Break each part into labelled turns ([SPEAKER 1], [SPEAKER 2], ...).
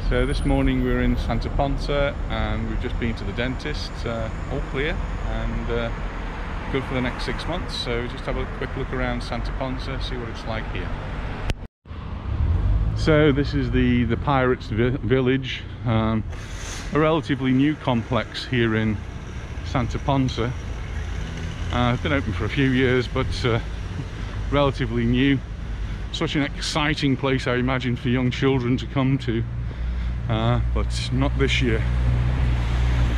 [SPEAKER 1] So this morning we're in Santa Ponsa and we've just been to the dentist, all clear and good for the next 6 months. So just have a quick look around Santa Ponsa, see what it's like here. So this is the Pirates Village, a relatively new complex here in Santa Ponsa. It's been open for a few years, but relatively new. Such an exciting place, I imagine, for young children to come to. But not this year.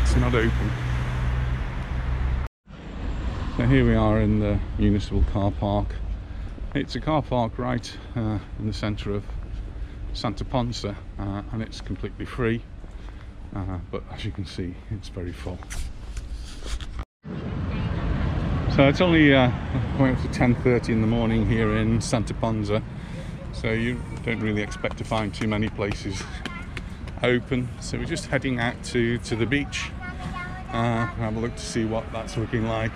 [SPEAKER 1] It's not open. So here we are in the municipal car park. It's a car park right in the centre of Santa Ponsa, and it's completely free. But as you can see, it's very full. So it's only going up to 10:30 in the morning here in Santa Ponsa. So you don't really expect to find too many places open, so we're just heading out to the beach, have a look to see what that's looking like.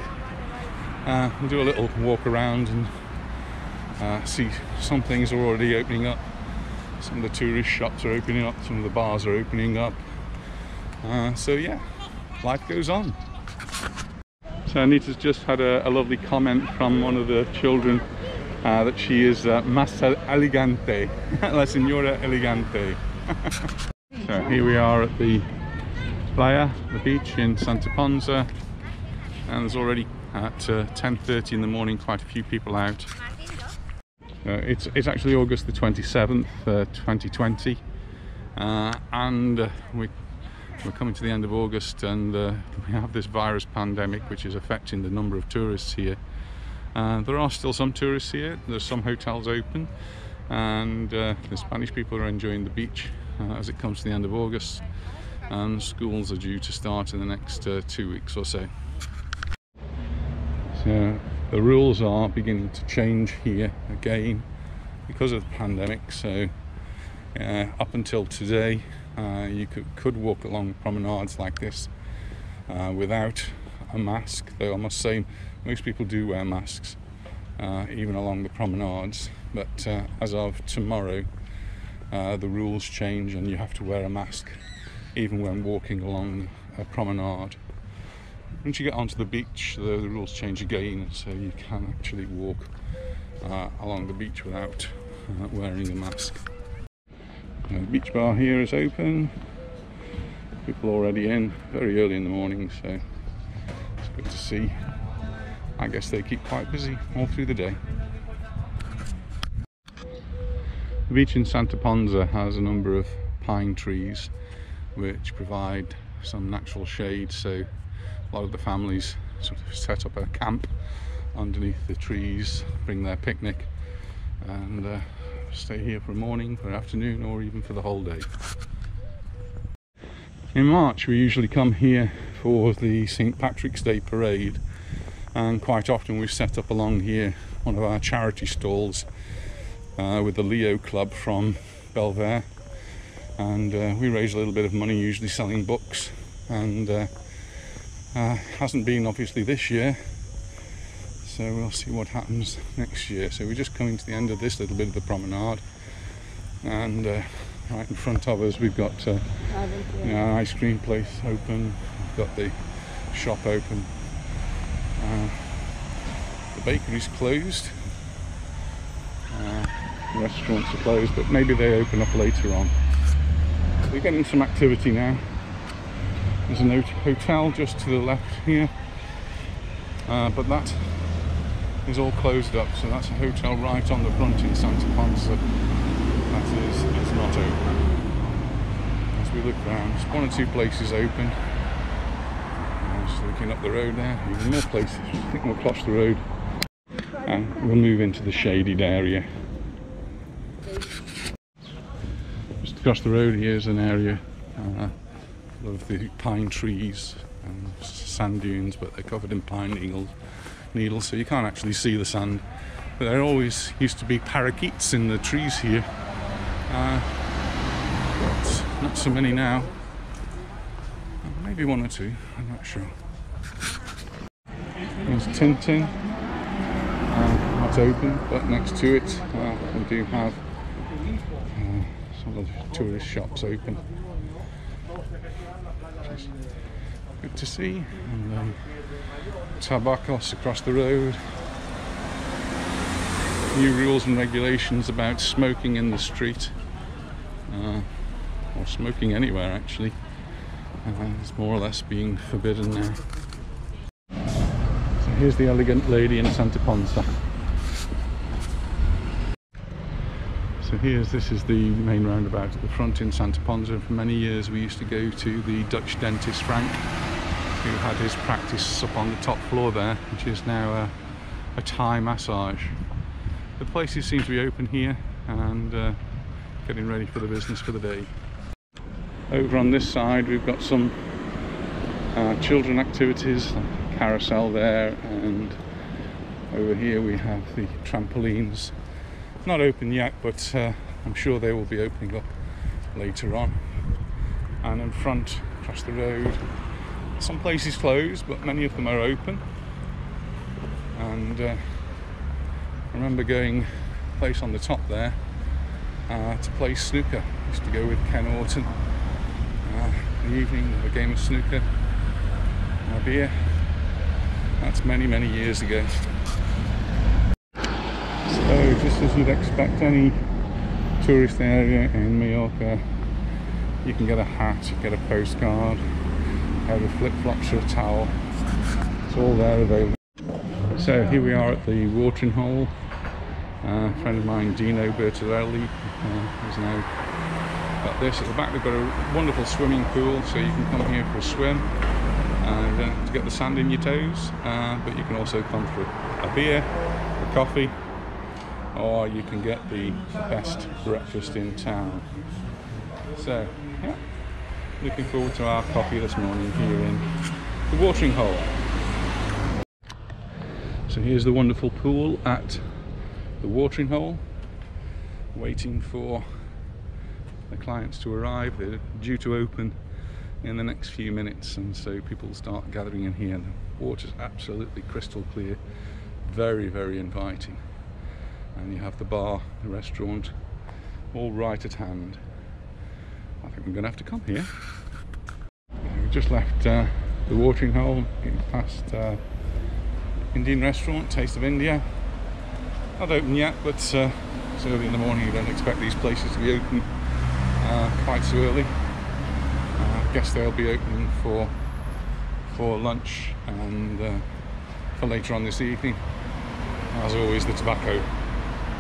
[SPEAKER 1] We'll do a little walk around and see some things are already opening up. Some of the tourist shops are opening up, some of the bars are opening up, so yeah, life goes on. So Anita's just had a lovely comment from one of the children that she is más elegante, la señora elegante. So here we are at the playa, the beach in Santa Ponsa, and there's already at 10:30 in the morning quite a few people out. It's actually August the 27th, 2020, and we're coming to the end of August, and we have this virus pandemic which is affecting the number of tourists here. There are still some tourists here, there's some hotels open, and the Spanish people are enjoying the beach as it comes to the end of August, and schools are due to start in the next 2 weeks or so. So the rules are beginning to change here again because of the pandemic. So up until today you could walk along promenades like this without a mask, though I must say most people do wear masks even along the promenades, but as of tomorrow the rules change and you have to wear a mask even when walking along a promenade. Once you get onto the beach, the rules change again, so you can actually walk along the beach without wearing a mask. The beach bar here is open, people already in, very early in the morning, so it's good to see. I guess they keep quite busy all through the day. The beach in Santa Ponsa has a number of pine trees which provide some natural shade, so a lot of the families sort of set up a camp underneath the trees, bring their picnic and stay here for a morning, for an afternoon, or even for the whole day. In March we usually come here for the St. Patrick's Day parade, and quite often we've set up along here one of our charity stalls with the Leo Club from Belvedere, and we raise a little bit of money usually selling books, and hasn't been obviously this year, so we'll see what happens next year. So we're just coming to the end of this little bit of the promenade, and right in front of us we've got an ice cream place open, we've got the shop open, the bakery's closed, the restaurants are closed, but maybe they open up later on. We're getting some activity now. There's a hotel just to the left here, but that is all closed up, so that's a hotel right on the front in Santa Ponsa. It's not open. As we look around, there's one or two places open. Just looking up the road there, even more places. I think we'll cross the road and we'll move into the shaded area. Just across the road here is an area of the pine trees and sand dunes, but they're covered in pine needles, so you can't actually see the sand. But there always used to be parakeets in the trees here, but not so many now. Maybe one or two, I'm not sure. There's Tintin, not open, but next to it we do have couple of tourist shops open. Which is good to see. And Tabacos across the road. New rules and regulations about smoking in the street, or smoking anywhere actually. It's more or less being forbidden now. So here's the elegant lady in Santa Ponsa. So this is the main roundabout at the front in Santa Ponsa. For many years we used to go to the Dutch dentist Frank, who had his practice up on the top floor there, which is now a Thai massage. The places seem to be open here and getting ready for the business for the day. Over on this side we've got some children activities, like a carousel there, and over here we have the trampolines. Not open yet, but I'm sure they will be opening up later on. And in front, across the road, some places closed, but many of them are open. And I remember going a place on the top there to play snooker. I used to go with Ken Orton in the evening, have a game of snooker, a beer. That's many, many years ago. So just as you'd expect any tourist area in Mallorca, you can get a hat, get a postcard, either flip-flops or a towel. It's all there available. So here we are at the watering hole. A friend of mine, Dino Bertarelli, has now got this. At the back they've got a wonderful swimming pool, so you can come here for a swim and to get the sand in your toes, but you can also come for a beer, a coffee, or you can get the best breakfast in town. So yeah, looking forward to our coffee this morning here in the watering hole. So here's the wonderful pool at the watering hole, waiting for the clients to arrive. They're due to open in the next few minutes, and so people start gathering in here. The water's absolutely crystal clear, very, very inviting. And you have the bar, the restaurant, all right at hand. I think we're going to have to come here. We just left the watering hole, past Indian restaurant, Taste of India. Not open yet, but it's early in the morning. You don't expect these places to be open quite so early. I guess they'll be opening for lunch and for later on this evening. As always, the tobacco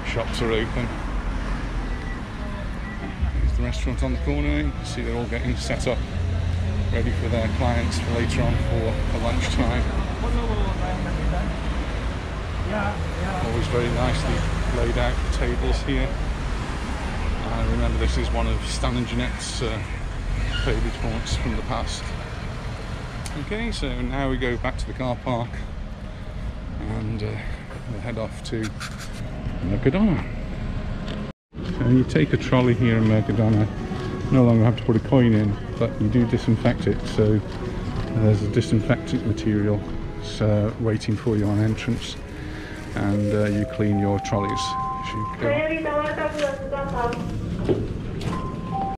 [SPEAKER 1] shops are open. There's the restaurant on the corner. You can see they're all getting set up, ready for their clients for later on for lunchtime. Always very nicely laid out tables here. I remember this is one of Stan and Jeanette's favourite haunts from the past. Okay, so now we go back to the car park and we'll head off to Mercadona. And you take a trolley here in Mercadona, no longer have to put a coin in, but you do disinfect it, so there's a disinfectant material waiting for you on entrance, and you clean your trolleys as you go.